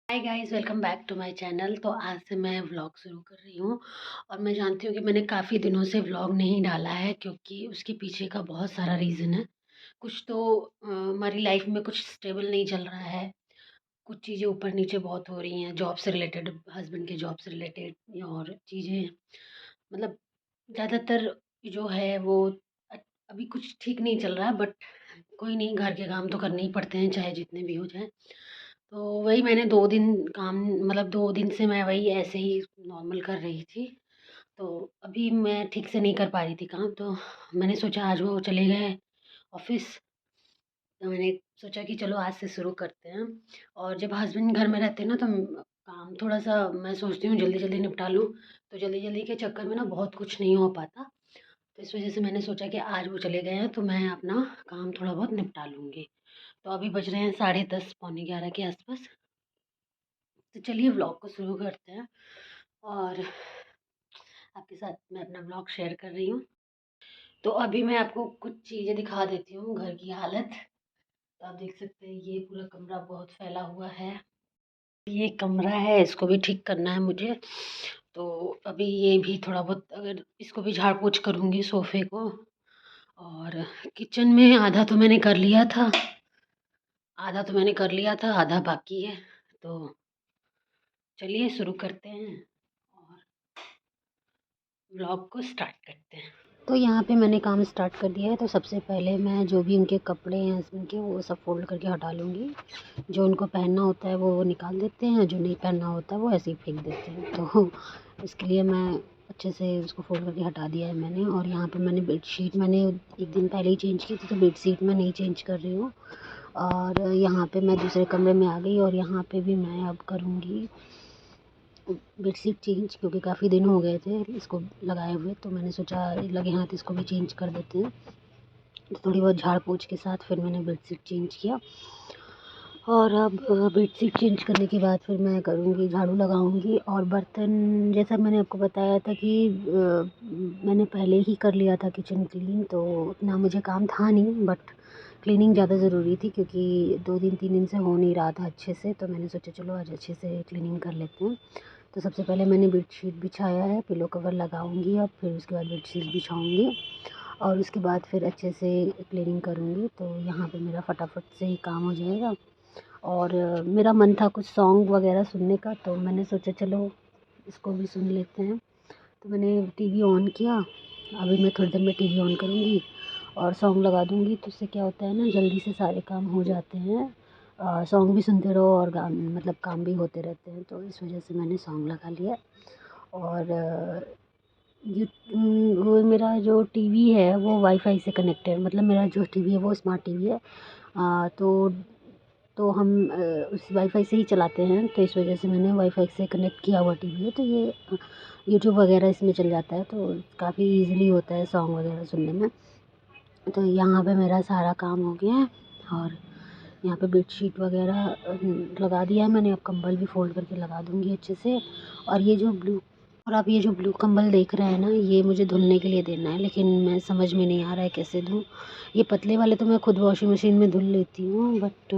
Hi guys, welcome back to my channel. तो आज से मैं व्लॉग शुरू कर रही हूँ और मैं जानती हूँ कि मैंने काफ़ी दिनों से व्लॉग नहीं डाला है क्योंकि उसके पीछे का बहुत सारा रीज़न है। कुछ तो हमारी लाइफ में कुछ स्टेबल नहीं चल रहा है। कुछ चीज़ें ऊपर नीचे बहुत हो रही हैं, जॉब से रिलेटेड, हस्बैंड के जॉब से रिलेटेड और चीज़ें, मतलब ज़्यादातर जो है वो अ, अभी कुछ ठीक नहीं चल रहा है, बट कोई नहीं, घर के काम तो करने ही पड़ते हैं चाहे जितने भी हो जाएँ। तो वही मैंने 2 दिन काम, मतलब 2 दिन से मैं वही ऐसे ही नॉर्मल कर रही थी। तो अभी मैं ठीक से नहीं कर पा रही थी काम, तो मैंने सोचा आज वो चले गए ऑफ़िस, तो मैंने सोचा कि चलो आज से शुरू करते हैं। और जब हस्बैंड घर में रहते हैं ना तो काम थोड़ा-सा मैं सोचती हूँ जल्दी-जल्दी निपटा लूँ, तो जल्दी-जल्दी के चक्कर में ना बहुत कुछ नहीं हो पाता। तो इस वज़ह से मैंने सोचा कि आज वो चले गए हैं तो मैं अपना काम थोड़ा बहुत निपटा लूँगी। तो अभी बज रहे हैं 10:30 पौने 11 के आस-पास। तो चलिए व्लॉग को शुरू करते हैं और आपके साथ मैं अपना व्लॉग शेयर कर रही हूँ। तो अभी मैं आपको कुछ चीज़ें दिखा देती हूँ, घर की हालत। तो आप देख सकते हैं ये पूरा कमरा बहुत फैला हुआ है। ये कमरा है, इसको भी ठीक करना है मुझे। तो अभी ये भी थोड़ा बहुत, अगर इसको भी झाड़-पोंछ करूँगी सोफ़े को। और किचन में आधा बाकी है। तो चलिए शुरू करते हैं और व्लॉग को स्टार्ट करते हैं। तो यहाँ पे मैंने काम स्टार्ट कर दिया है। तो सबसे पहले मैं जो भी उनके कपड़े हैं हस्बैंड के, वो सब फ़ोल्ड करके हटा लूँगी। जो उनको पहनना होता है वो निकाल देते हैं, जो नहीं पहनना होता है वो ऐसे ही फेंक देते हैं। तो इसके लिए मैं अच्छे से उसको फ़ोल्ड करके हटा दिया है मैंने। और यहाँ पे मैंने बेडशीट मैंने 1 दिन पहले ही चेंज की थी, तो बेडशीट मैं नहीं चेंज कर रही हूँ। और यहाँ पे मैं दूसरे कमरे में आ गई और यहाँ पे भी मैं अब करूँगी बेडशीट चेंज, क्योंकि काफ़ी दिन हो गए थे इसको लगाए हुए। तो मैंने सोचा लगे हाथ इसको भी चेंज कर देते हैं। तो थोड़ी बहुत झाड़ पोंछ के साथ फिर मैंने बेडशीट चेंज किया। और अब बेडशीट चेंज करने के बाद फिर मैं करूँगी, झाड़ू लगाऊँगी। और बर्तन, जैसा मैंने आपको बताया था कि मैंने पहले ही कर लिया था किचन क्लीन, तो उतना मुझे काम था नहीं, बट क्लीनिंग ज़्यादा ज़रूरी थी क्योंकि 2 दिन 3 दिन से हो नहीं रहा था अच्छे से। तो मैंने सोचा चलो आज अच्छे से क्लीनिंग कर लेते हैं। तो सबसे पहले मैंने बेडशीट बिछाया है, पिलो कवर लगाऊँगी अब, फिर उसके बाद बेडशीट बिछाऊँगी और उसके बाद फिर अच्छे से क्लीनिंग करूँगी। तो यहाँ पे मेरा फटाफट से ही काम हो जाएगा। और मेरा मन था कुछ सॉन्ग वगैरह सुनने का, तो मैंने सोचा चलो इसको भी सुन लेते हैं। तो मैंने टीवी ऑन किया। अभी मैं थोड़ी देर में टीवी ऑन करूँगी और सॉन्ग लगा दूँगी, तो उससे क्या होता है ना, जल्दी से सारे काम हो जाते हैं। सॉन्ग भी सुनते रहो और मतलब काम भी होते रहते हैं। तो इस वजह से मैंने सॉन्ग लगा लिया। और वो मेरा जो टीवी है वो वाईफ़ाई से कनेक्टेड है, मतलब मेरा जो टीवी है वो स्मार्ट टीवी है। तो हम उस वाईफ़ाई से ही चलाते हैं, तो इस वजह से मैंने वाईफ़ाई से कनेक्ट किया हुआ टीवी है। तो ये यूट्यूब वगैरह इसमें चल जाता है, तो काफ़ी ईज़िली होता है सॉन्ग वगैरह सुनने में। तो यहाँ पे मेरा सारा काम हो गया है और यहाँ पे बेडशीट वगैरह लगा दिया है मैंने। अब कंबल भी फ़ोल्ड करके लगा दूँगी अच्छे से। और आप ये जो ब्लू कंबल देख रहे हैं ना, ये मुझे धुलने के लिए देना है, लेकिन मैं समझ में नहीं आ रहा है कैसे धोऊँ। ये पतले वाले तो मैं खुद वॉशिंग मशीन में धुल लेती हूँ, बट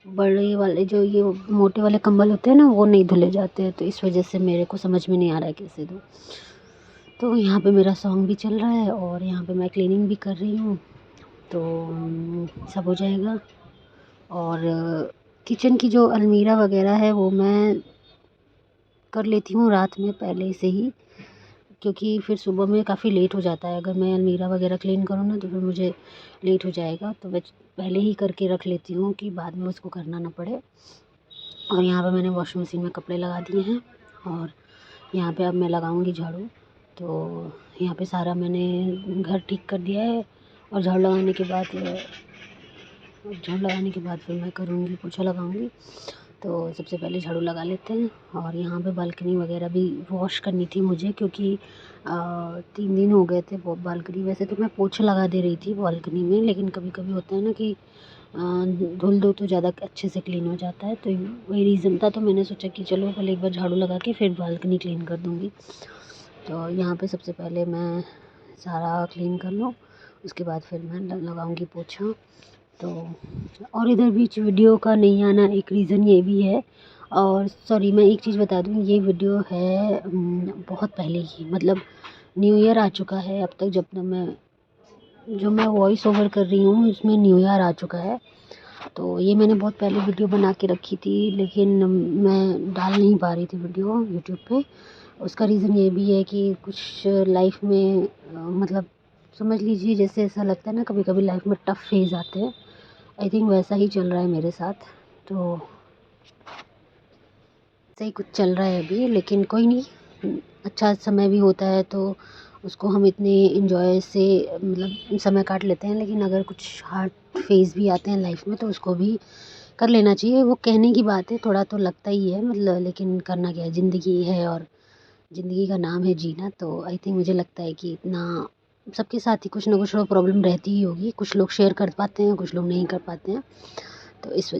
बड़े वाले जो ये मोटे वाले कंबल होते हैं ना, वो नहीं धुले जाते हैं। तो इस वजह से मेरे को समझ में नहीं आ रहा है कैसे धोऊँ। तो यहाँ पे मेरा सॉन्ग भी चल रहा है और यहाँ पे मैं क्लीनिंग भी कर रही हूँ, तो सब हो जाएगा। और किचन की जो अलमीरा वगैरह है वो मैं कर लेती हूँ रात में पहले से ही, क्योंकि फिर सुबह में काफ़ी लेट हो जाता है। अगर मैं अलमीरा वगैरह क्लीन करूँ ना तो फिर मुझे लेट हो जाएगा, तो मैं पहले ही करके रख लेती हूँ कि बाद में उसको करना ना पड़े। और यहाँ पे मैंने वॉशिंग मशीन में कपड़े लगा दिए हैं और यहाँ पे अब मैं लगाऊंगी झाड़ू। तो यहाँ पे सारा मैंने घर ठीक कर दिया है और झाड़ू लगाने के बाद फिर मैं करूँगी, पोछा लगाऊंगी। तो सबसे पहले झाड़ू लगा लेते हैं। और यहाँ पे बालकनी वगैरह भी वॉश करनी थी मुझे, क्योंकि 3 दिन हो गए थे वो बालकनी। वैसे तो मैं पोछा लगा दे रही थी बालकनी में, लेकिन कभी कभी होता है ना कि धुल दो तो ज़्यादा अच्छे से क्लीन हो जाता है। तो वही रीज़न था, तो मैंने सोचा कि चलो पहले एक बार झाड़ू लगा के फिर बालकनी क्लीन कर दूँगी। तो यहाँ पे सबसे पहले मैं सारा क्लीन कर लूँ, उसके बाद फिर मैं लगाऊँगी पोछा। तो और इधर बीच वीडियो का नहीं आना एक रीज़न ये भी है। और सॉरी, मैं एक चीज़ बता दूँ, ये वीडियो है बहुत पहले की, मतलब न्यू ईयर आ चुका है। अब तक जब तक मैं वॉइस ओवर कर रही हूँ इसमें न्यू ईयर आ चुका है। तो ये मैंने बहुत पहले वीडियो बना के रखी थी, लेकिन मैं डाल नहीं पा रही थी वीडियो यूट्यूब पे। उसका रीज़न ये भी है कि कुछ लाइफ में मतलब समझ लीजिए, जैसे ऐसा लगता है ना कभी कभी लाइफ में टफ़ फेज़ आते हैं। आई थिंक वैसा ही चल रहा है मेरे साथ। तो ऐसा ही कुछ चल रहा है अभी, लेकिन कोई नहीं, अच्छा समय भी होता है तो उसको हम इतने एंजॉय से मतलब समय काट लेते हैं। लेकिन अगर कुछ हार्ड फेज़ भी आते हैं लाइफ में तो उसको भी कर लेना चाहिए। वो कहने की बात है, थोड़ा तो लगता ही है मतलब, लेकिन करना क्या है, ज़िंदगी है और ज़िंदगी का नाम है जीना। तो आई थिंक मुझे लगता है कि इतना सबके साथ ही कुछ ना कुछ प्रॉब्लम रहती ही होगी। कुछ लोग शेयर कर पाते हैं, कुछ लोग नहीं कर पाते हैं। तो इस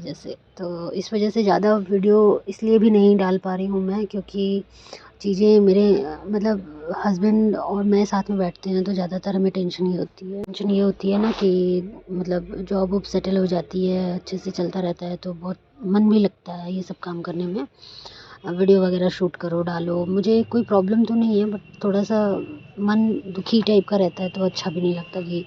वजह से ज़्यादा वीडियो इसलिए भी नहीं डाल पा रही हूँ मैं, क्योंकि चीज़ें मेरे मतलब हस्बैंड और मैं साथ में बैठते हैं तो ज़्यादातर हमें टेंशन ये होती है ना कि मतलब जॉब वॉब सेटल हो जाती है, अच्छे से चलता रहता है तो बहुत मन भी लगता है ये सब काम करने में। वीडियो वगैरह शूट करो डालो, मुझे कोई प्रॉब्लम तो नहीं है, बट थोड़ा सा मन दुखी टाइप का रहता है तो अच्छा भी नहीं लगता कि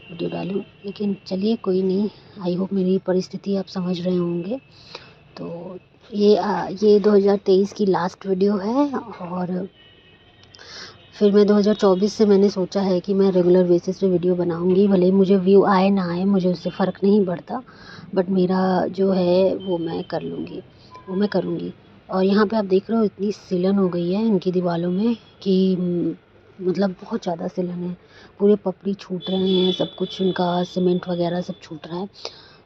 वीडियो डालूँ। लेकिन चलिए कोई नहीं, आई होप मेरी परिस्थिति आप समझ रहे होंगे। तो ये 2023 की लास्ट वीडियो है। और फिर मैं 2024 से मैंने सोचा है कि मैं रेगुलर बेसिस पे वीडियो बनाऊंगी, भले ही मुझे व्यू आए ना आए, मुझे उससे फ़र्क नहीं पड़ता। बट मेरा जो है वो मैं कर लूँगी, वो मैं करूँगी। और यहाँ पे आप देख रहे हो इतनी सिलन हो गई है इनकी दीवारों में कि मतलब बहुत ज़्यादा सिलन है, पूरे पपड़ी छूट रहे हैं, सब कुछ उनका सीमेंट वगैरह सब छूट रहा है।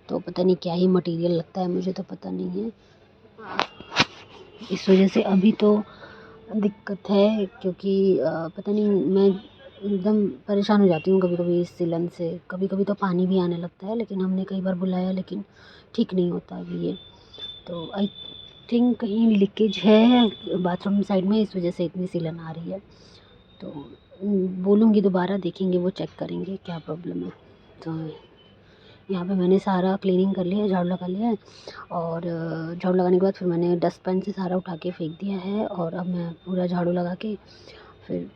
तो पता नहीं क्या ही मटेरियल लगता है, मुझे तो पता नहीं है। इस वजह से अभी तो दिक्कत है, क्योंकि पता नहीं, मैं एकदम परेशान हो जाती हूँ कभी कभी इस सिलन से। कभी कभी तो पानी भी आने लगता है, लेकिन हमने कई बार बुलाया लेकिन ठीक नहीं होता अभी ये। तो आई थिंक कहीं लीकेज है बाथरूम साइड में, इस वजह से इतनी सिलन आ रही है। तो बोलूँगी दोबारा, देखेंगे, वो चेक करेंगे क्या प्रॉब्लम है। तो यहाँ पे मैंने सारा क्लीनिंग कर लिया है, झाड़ू लगा लिया है। और झाड़ू लगाने के बाद फिर मैंने डस्टबिन से सारा उठा के फेंक दिया है। और अब मैं पूरा झाड़ू लगा के फिर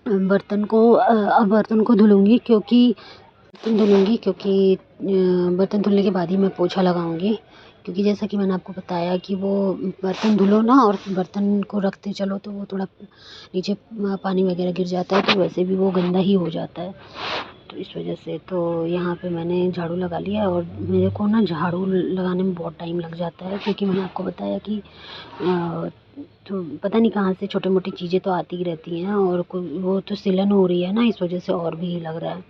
बर्तन को धुलूँगी, क्योंकि बर्तन धुलने के बाद ही मैं पोछा लगाऊँगी। क्योंकि जैसा कि मैंने आपको बताया कि वो बर्तन धुलो ना और बर्तन को रखते चलो तो वो थोड़ा नीचे पानी वगैरह गिर जाता है, तो वैसे भी वो गंदा ही हो जाता है। तो इस वजह से तो यहाँ पे मैंने झाड़ू लगा लिया है। और मेरे को ना झाड़ू लगाने में बहुत टाइम लग जाता है, क्योंकि मैंने आपको बताया कि तो पता नहीं कहाँ से छोटी मोटी चीज़ें तो आती ही रहती हैं, और वो तो सिलन हो रही है ना, इस वजह से और भी लग रहा है।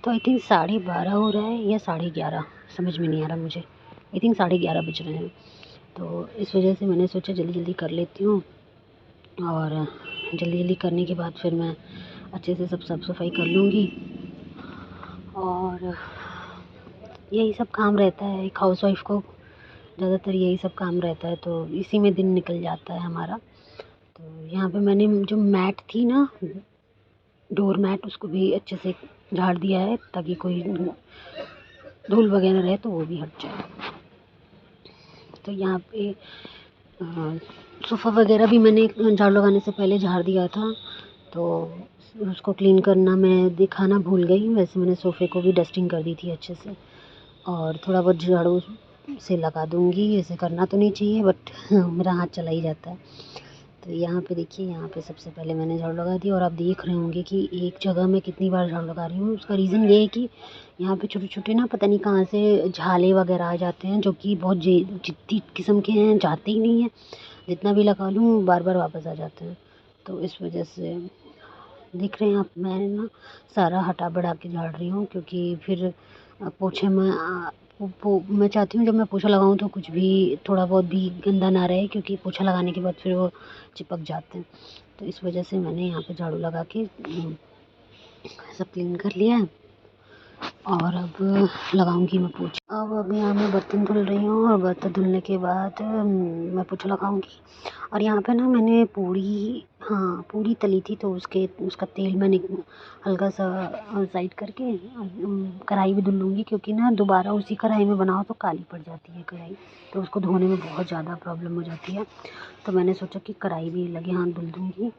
तो आई थिंक 12:30 हो रहा है या 11:30, समझ में नहीं आ रहा मुझे। आई थिंक 11:30 बज रहे हैं। तो इस वजह से मैंने सोचा जल्दी जल्दी कर लेती हूँ। और जल्दी जल्दी करने के बाद फिर मैं अच्छे से सब साफ़ सफाई कर लूँगी। और यही सब काम रहता है एक हाउसवाइफ़ को, ज़्यादातर यही सब काम रहता है, तो इसी में दिन निकल जाता है हमारा। तो यहाँ पे मैंने जो मैट थी ना, डोर मैट, उसको भी अच्छे से झाड़ दिया है ताकि कोई धूल वगैरह रहे तो वो भी हट जाए। तो यहाँ पे सोफ़ा वगैरह भी मैंने झाड़ू लगाने से पहले झाड़ दिया था, तो उसको क्लीन करना मैं दिखाना भूल गई। वैसे मैंने सोफ़े को भी डस्टिंग कर दी थी अच्छे से, और थोड़ा बहुत झाड़ू से लगा दूँगी। ऐसे करना तो नहीं चाहिए, बट मेरा हाथ चला ही जाता है। तो यहाँ पे देखिए, यहाँ पे सबसे पहले मैंने झाड़ू लगा दी। और आप देख रहे होंगे कि एक जगह मैं कितनी बार झाड़ू लगा रही हूँ। उसका रीज़न ये है कि यहाँ पे छोटे छोटे ना पता नहीं कहाँ से झाले वगैरह आ जाते हैं, जो कि बहुत जिद्दी किस्म के हैं, जाते ही नहीं हैं। जितना भी लगा लूँ बार बार वापस आ जाते हैं। तो इस वजह से देख रहे हैं आप, मैं ना सारा हटा बढ़ा के झाड़ रही हूँ, क्योंकि फिर पोछे में मैं चाहती हूँ जब मैं पोछा लगाऊँ तो कुछ भी थोड़ा बहुत भी गंदा ना रहे, क्योंकि पोछा लगाने के बाद फिर वो चिपक जाते हैं। तो इस वजह से मैंने यहाँ पे झाड़ू लगा के सब क्लीन कर लिया है। और अब लगाऊंगी मैं पोछा। अब अभी यहाँ मैं बर्तन धुल रही हूँ और बर्तन धुलने के बाद मैं पोछा लगाऊंगी। और यहाँ पे ना मैंने पूड़ी, हाँ पूड़ी तली थी, तो उसका तेल मैंने हल्का सा साइड करके कढ़ाई भी धुल लूँगी, क्योंकि ना दोबारा उसी कढ़ाई में बनाओ तो काली पड़ जाती है कढ़ाई, तो उसको धोने में बहुत ज़्यादा प्रॉब्लम हो जाती है। तो मैंने सोचा कि कढ़ाई भी लगे हाथ धुल दूँगी।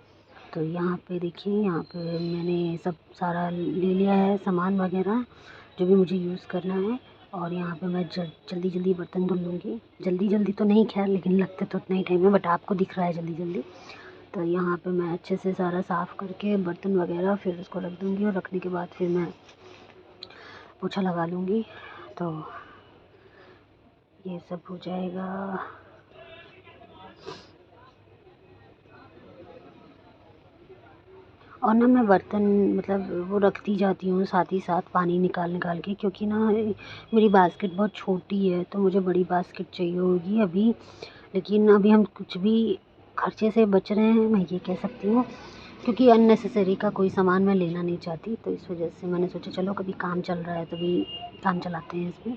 तो यहाँ पे देखिए, यहाँ पे मैंने सब सारा ले लिया है सामान वगैरह जो भी मुझे यूज़ करना है। और यहाँ पे मैं जल्दी जल्दी बर्तन धुल लूँगी। जल्दी जल्दी तो नहीं खैर, लेकिन लगते तो उतना ही टाइम है, बट आपको दिख रहा है जल्दी जल्दी। तो यहाँ पे मैं अच्छे से सारा साफ़ करके बर्तन वगैरह फिर उसको रख दूँगी, और रखने के बाद फिर मैं पोछा लगा लूँगी। तो ये सब हो जाएगा। और ना मैं बर्तन मतलब वो रखती जाती हूँ साथ ही साथ पानी निकाल निकाल के, क्योंकि ना मेरी बास्केट बहुत छोटी है, तो मुझे बड़ी बास्केट चाहिए होगी अभी। लेकिन अभी हम कुछ भी खर्चे से बच रहे हैं, मैं ये कह सकती हूँ, क्योंकि अननेसेसरी का कोई सामान मैं लेना नहीं चाहती। तो इस वजह से मैंने सोचा चलो कभी काम चल रहा है तो भी काम चलाते हैं इसमें।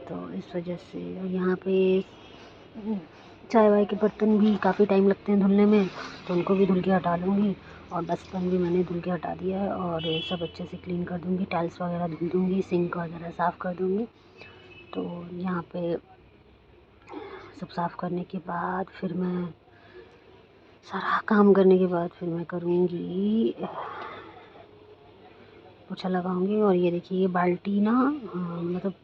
तो इस वजह से यहाँ पे चाय वाय के बर्तन भी काफ़ी टाइम लगते हैं धुलने में, तो उनको भी धुल के हटा लूँगी। और डस्टबिन भी मैंने धुल के हटा दिया है, और सब अच्छे से क्लीन कर दूँगी, टाइल्स वगैरह धुल दूँगी, सिंक वगैरह साफ़ कर दूँगी। तो यहाँ पे सब साफ़ करने के बाद फिर मैं सारा काम करने के बाद फिर मैं करूँगी पोछा लगाऊँगी। और ये देखिए, ये बाल्टी ना मतलब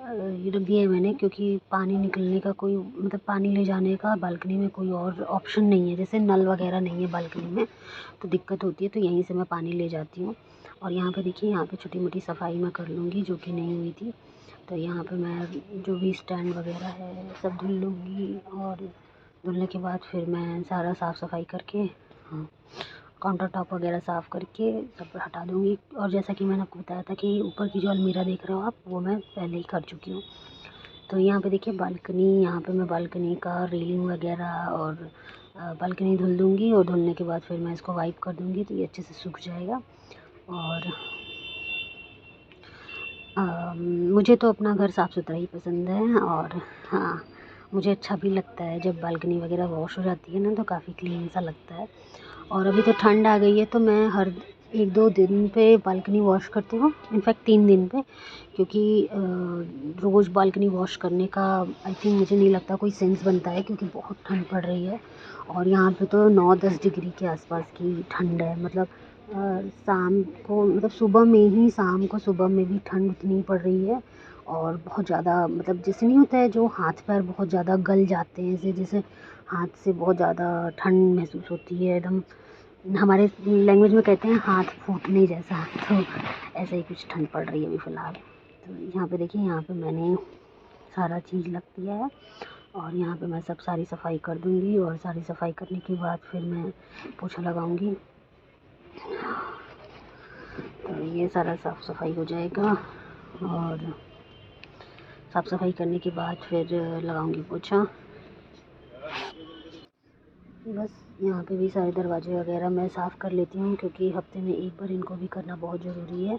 ये रख दिया है मैंने, क्योंकि पानी निकलने का कोई मतलब पानी ले जाने का बालकनी में कोई और ऑप्शन नहीं है, जैसे नल वगैरह नहीं है बालकनी में, तो दिक्कत होती है, तो यहीं से मैं पानी ले जाती हूँ। और यहाँ पे देखिए, यहाँ पे छोटी मोटी सफाई मैं कर लूँगी जो कि नहीं हुई थी। तो यहाँ पे मैं जो भी स्टैंड वगैरह है सब धुल लूँगी, और धुलने के बाद फिर मैं सारा साफ़ सफाई करके, हाँ काउंटर टॉप वगैरह साफ़ करके सब हटा दूँगी। और जैसा कि मैंने आपको बताया था कि ऊपर की जो अलमीरा देख रहे हो आप, वो मैं पहले ही कर चुकी हूँ। तो यहाँ पे देखिए बालकनी, यहाँ पे मैं बालकनी का रेलिंग वगैरह और बालकनी धुल दूँगी, और धुलने के बाद फिर मैं इसको वाइप कर दूँगी, तो ये अच्छे से सूख जाएगा। और मुझे तो अपना घर साफ़ सुथरा ही पसंद है। और हाँ, मुझे अच्छा भी लगता है जब बालकनी वगैरह वॉश हो जाती है ना, तो काफ़ी क्लीन सा लगता है। और अभी तो ठंड आ गई है, तो मैं हर 1-2 दिन पे बालकनी वॉश करती हूँ, इनफैक्ट 3 दिन पे, क्योंकि रोज़ बालकनी वॉश करने का आई थिंक मुझे नहीं लगता कोई सेंस बनता है, क्योंकि बहुत ठंड पड़ रही है। और यहाँ पे तो 9-10 डिग्री के आसपास की ठंड है, मतलब शाम को मतलब सुबह में ही, शाम को सुबह में भी ठंड इतनी पड़ रही है। और बहुत ज़्यादा मतलब जैसे नहीं होता है जो हाथ पैर बहुत ज़्यादा गल जाते हैं, ऐसे जैसे हाथ से बहुत ज़्यादा ठंड महसूस होती है एकदम, हमारे लैंग्वेज में कहते हैं हाथ फूटने जैसा। तो ऐसे ही कुछ ठंड पड़ रही है अभी फ़िलहाल। तो यहाँ पे देखिए, यहाँ पे मैंने सारा चीज़ रख दिया है, और यहाँ पे मैं सब सारी सफाई कर दूँगी। और सारी सफाई करने के बाद फिर मैं पोछा लगाऊँगी। तो ये सारा साफ़ सफाई हो जाएगा, और साफ़ सफाई करने के बाद फिर लगाऊँगी पोछा। बस यहाँ पे भी सारे दरवाजे वगैरह मैं साफ़ कर लेती हूँ, क्योंकि हफ्ते में एक बार इनको भी करना बहुत ज़रूरी है।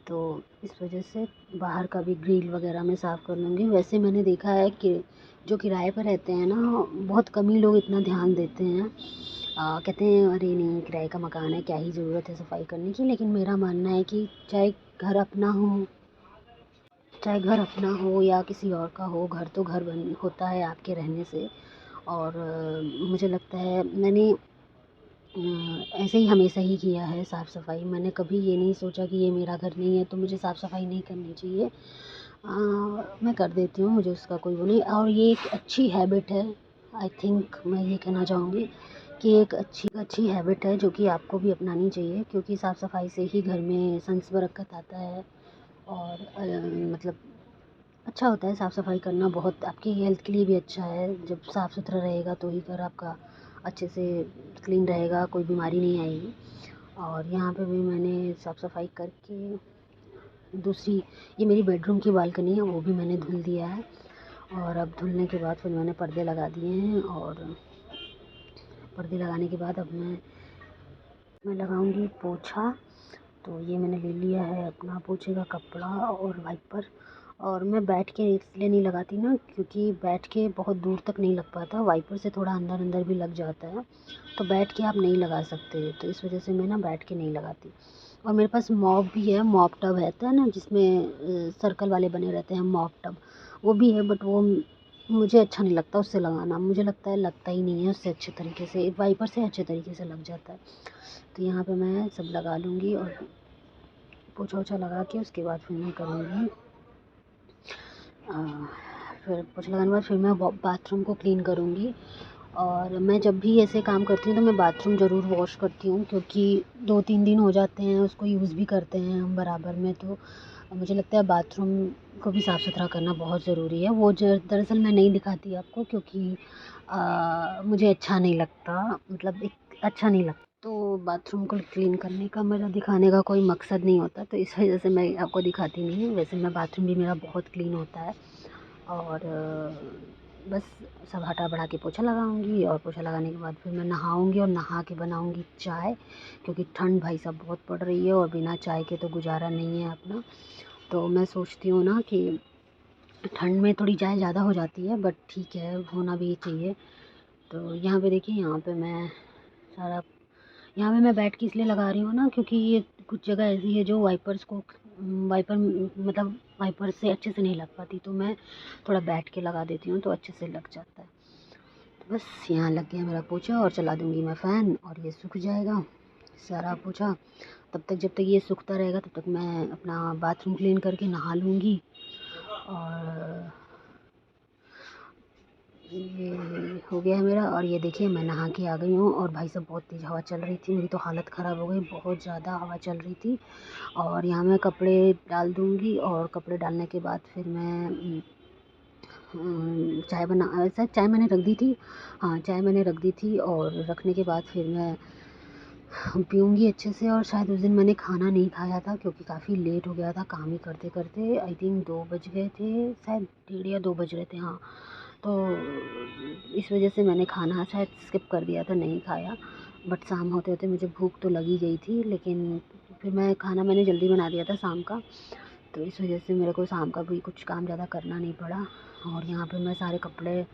तो इस वजह से बाहर का भी ग्रिल वगैरह मैं साफ़ कर लूँगी। वैसे मैंने देखा है कि जो किराए पर रहते हैं ना, बहुत कम ही लोग इतना ध्यान देते हैं। कहते हैं अरे नहीं, किराए का मकान है, क्या ही ज़रूरत है सफाई करने की। लेकिन मेरा मानना है कि चाहे घर अपना हो या किसी और का हो, घर तो घर बन होता है आपके रहने से। और मुझे लगता है मैंने ऐसे ही हमेशा ही किया है साफ़ सफाई। मैंने कभी ये नहीं सोचा कि ये मेरा घर नहीं है तो मुझे साफ़ सफाई नहीं करनी चाहिए। मैं कर देती हूँ, मुझे उसका कोई वो नहीं। और ये एक अच्छी हैबिट है, आई थिंक मैं ये कहना चाहूँगी कि एक अच्छी हैबिट है जो कि आपको भी अपनानी चाहिए, क्योंकि साफ़ सफाई से ही घर में संस बरकत आता है। और मतलब अच्छा होता है साफ़ सफाई करना, बहुत आपकी हेल्थ के लिए भी अच्छा है। जब साफ़ सुथरा रहेगा तो ही घर आपका अच्छे से क्लीन रहेगा, कोई बीमारी नहीं आएगी। और यहाँ पे भी मैंने साफ़ सफाई करके दूसरी, ये मेरी बेडरूम की बालकनी है, वो भी मैंने धुल दिया है। और अब धुलने के बाद फिर मैंने पर्दे लगा दिए हैं, और पर्दे लगाने के बाद अब मैं लगाऊंगी पोछा। तो ये मैंने ले लिया है अपना पोछे का कपड़ा और वाइपर। और मैं बैठ के इसलिए नहीं लगाती ना, क्योंकि बैठ के बहुत दूर तक नहीं लग पाता, वाइपर से थोड़ा अंदर अंदर भी लग जाता है, तो बैठ के आप नहीं लगा सकते, तो इस वजह से मैं ना बैठ के नहीं लगाती। और मेरे पास मॉप भी है, मॉप टब रहता है ना जिसमें सर्कल वाले बने रहते हैं, मॉप टब वो भी है, बट वो मुझे अच्छा नहीं लगता उससे लगाना, मुझे लगता है लगता ही नहीं है उससे अच्छे तरीके से, वाइपर से अच्छे तरीके से लग जाता है। तो यहाँ पे मैं सब लगा लूँगी और पोछा ओछा लगा के उसके बाद फिर मैं करूँगी, फिर पोछा लगाने के बाद फिर मैं बाथरूम को क्लीन करूँगी। और मैं जब भी ऐसे काम करती हूँ तो मैं बाथरूम ज़रूर वॉश करती हूँ, क्योंकि 2-3 दिन हो जाते हैं उसको यूज़ भी करते हैं हम बराबर में, तो मुझे लगता है बाथरूम को भी साफ़ सुथरा करना बहुत ज़रूरी है। वो दरअसल मैं नहीं दिखाती आपको, क्योंकि मुझे अच्छा नहीं लगता, मतलब एक अच्छा नहीं लगता, तो बाथरूम को क्लीन करने का मेरा दिखाने का कोई मकसद नहीं होता, तो इस वजह से मैं आपको दिखाती नहीं हूँ। वैसे मैं बाथरूम भी मेरा बहुत क्लीन होता है। और बस सब हटा बढ़ा के पोछा लगाऊंगी, और पोछा लगाने के बाद फिर मैं नहाऊंगी और नहा के बनाऊंगी चाय, क्योंकि ठंड भाई साहब बहुत पड़ रही है और बिना चाय के तो गुजारा नहीं है अपना। तो मैं सोचती हूँ ना कि ठंड में थोड़ी चाय ज़्यादा हो जाती है, बट ठीक है, होना भी चाहिए। तो यहाँ पे देखिए, यहाँ पे मैं सारा, यहाँ पे मैं बैठ के इसलिए लगा रही हूँ ना, क्योंकि ये कुछ जगह ऐसी है जो वाइपर्स को वाइपर मतलब वाइपर से अच्छे से नहीं लग पाती, तो मैं थोड़ा बैठ के लगा देती हूँ तो अच्छे से लग जाता है। तो बस यहाँ लग गया मेरा पोछा, और चला दूँगी मैं फ़ैन और ये सूख जाएगा सारा पोछा। तब तक, जब तक ये सूखता रहेगा, तब तक मैं अपना बाथरूम क्लीन करके नहा लूँगी। और ये हो गया है मेरा। और ये देखिए, मैं नहा के आ गई हूँ, और भाई साहब बहुत तेज़ हवा चल रही थी, मेरी तो हालत ख़राब हो गई, बहुत ज़्यादा हवा चल रही थी। और यहाँ मैं कपड़े डाल दूँगी, और कपड़े डालने के बाद फिर मैं चाय बना, शायद चाय मैंने रख दी थी, हाँ चाय मैंने रख दी थी, और रखने के बाद फिर मैं पीऊँगी अच्छे से। और शायद उस दिन मैंने खाना नहीं खाया था, क्योंकि काफ़ी लेट हो गया था काम ही करते करते, आई थिंक 2 बज गए थे, शायद 1:30 या 2 बज रहे थे, हाँ। तो इस वजह से मैंने खाना शायद स्किप कर दिया था, नहीं खाया। बट शाम होते होते मुझे भूख तो लगी गई थी, लेकिन फिर मैं खाना मैंने जल्दी बना दिया था शाम का, तो इस वजह से मेरे को शाम का भी कुछ काम ज़्यादा करना नहीं पड़ा। और यहाँ पे मैं सारे कपड़े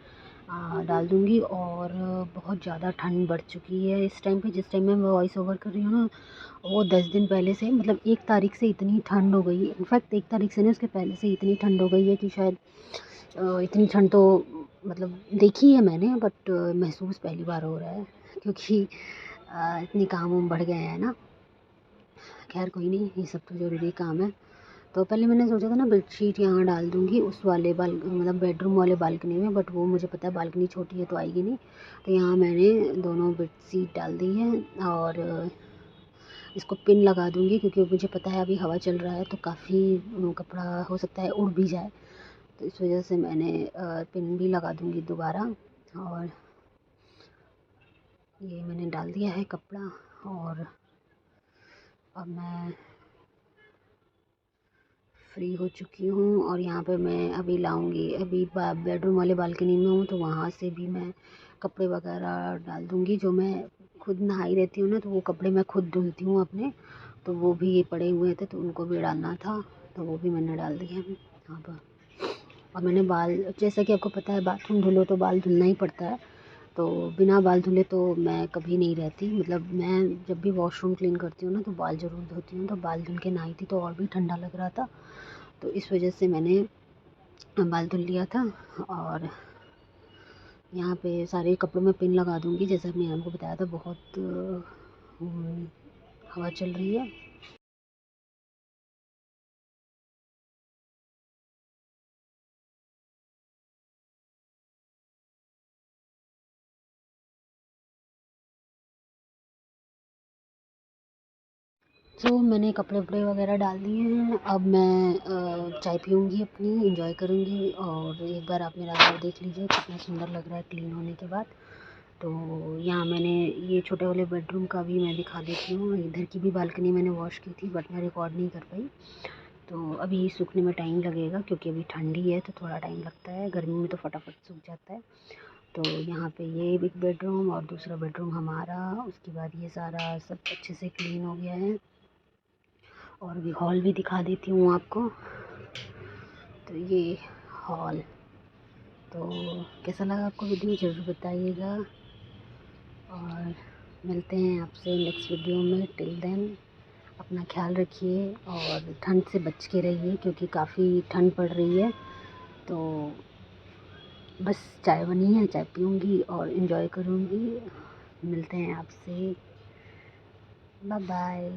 डाल दूँगी। और बहुत ज़्यादा ठंड बढ़ चुकी है इस टाइम पे, जिस टाइम में मैं वॉइस ओवर कर रही हूँ ना, वो 10 दिन पहले से, मतलब 1 तारीख से इतनी ठंड हो गई है, इनफैक्ट 1 तारीख से नहीं, उसके पहले से इतनी ठंड हो गई है कि शायद इतनी ठंड तो मतलब देखी है मैंने, बट महसूस पहली बार हो रहा है, क्योंकि इतनी काम वाम बढ़ गए हैं ना। खैर कोई नहीं, ये सब तो ज़रूरी काम है। तो पहले मैंने सोचा था ना बेडशीट यहाँ डाल दूँगी उस वाले मतलब बेडरूम वाले बालकनी में, बट वो मुझे पता है बालकनी छोटी है तो आएगी नहीं। तो यहाँ मैंने दोनों बेडशीट डाल दी है, और इसको पिन लगा दूँगी, क्योंकि मुझे पता है अभी हवा चल रहा है तो काफ़ी कपड़ा हो सकता है उड़ भी जाए, तो इस वजह से मैंने पिन भी लगा दूँगी दोबारा। और ये मैंने डाल दिया है कपड़ा, और अब मैं फ्री हो चुकी हूँ। और यहाँ पे मैं अभी लाऊँगी, अभी बेडरूम वाले बालकनी में हूँ, तो वहाँ से भी मैं कपड़े वगैरह डाल दूँगी, जो मैं खुद नहाई रहती हूँ ना, तो वो कपड़े मैं खुद धुलती हूँ अपने, तो वो भी पड़े हुए थे, तो उनको भी डालना था, तो वो भी मैंने डाल दिए हैं यहाँ पर। और मैंने बाल, जैसा कि आपको पता है, बाथरूम धुलो तो बाल धुलना ही पड़ता है, तो बिना बाल धुले तो मैं कभी नहीं रहती, मतलब मैं जब भी वॉशरूम क्लीन करती हूँ ना, तो बाल ज़रूर धोती हूँ। तो बाल धुल के नहाई थी तो और भी ठंडा लग रहा था, तो इस वजह से मैंने बाल धुल लिया था। और यहाँ पे सारे कपड़ों में पिन लगा दूँगी, जैसा मैंने आपको बताया था, बहुत हवा चल रही है। तो मैंने कपड़े वपड़े वगैरह डाल दिए हैं, अब मैं चाय पीऊँगी अपनी, एंजॉय करूँगी। और एक बार आप मेरा घर देख लीजिए कितना सुंदर लग रहा है क्लीन होने के बाद। तो यहाँ मैंने ये छोटे वाले बेडरूम का भी मैं दिखा देती हूँ, इधर की भी बालकनी मैंने वॉश की थी, बट मैं रिकॉर्ड नहीं कर पाई। तो अभी सूखने में टाइम लगेगा, क्योंकि अभी ठंडी है तो थोड़ा टाइम लगता है, गर्मी में तो फटाफट सूख जाता है। तो यहाँ पे ये एक बेडरूम और दूसरा बेडरूम हमारा, उसके बाद ये सारा सब अच्छे से क्लीन हो गया है। और भी हॉल भी दिखा देती हूँ आपको। तो ये हॉल, तो कैसा लगा आपको वीडियो ज़रूर बताइएगा, और मिलते हैं आपसे नेक्स्ट वीडियो में। टिल देन अपना ख्याल रखिए और ठंड से बच के रहिए, क्योंकि काफ़ी ठंड पड़ रही है। तो बस चाय बनी है, चाय पीऊँगी और एंजॉय करूँगी। मिलते हैं आपसे, बाय बाय।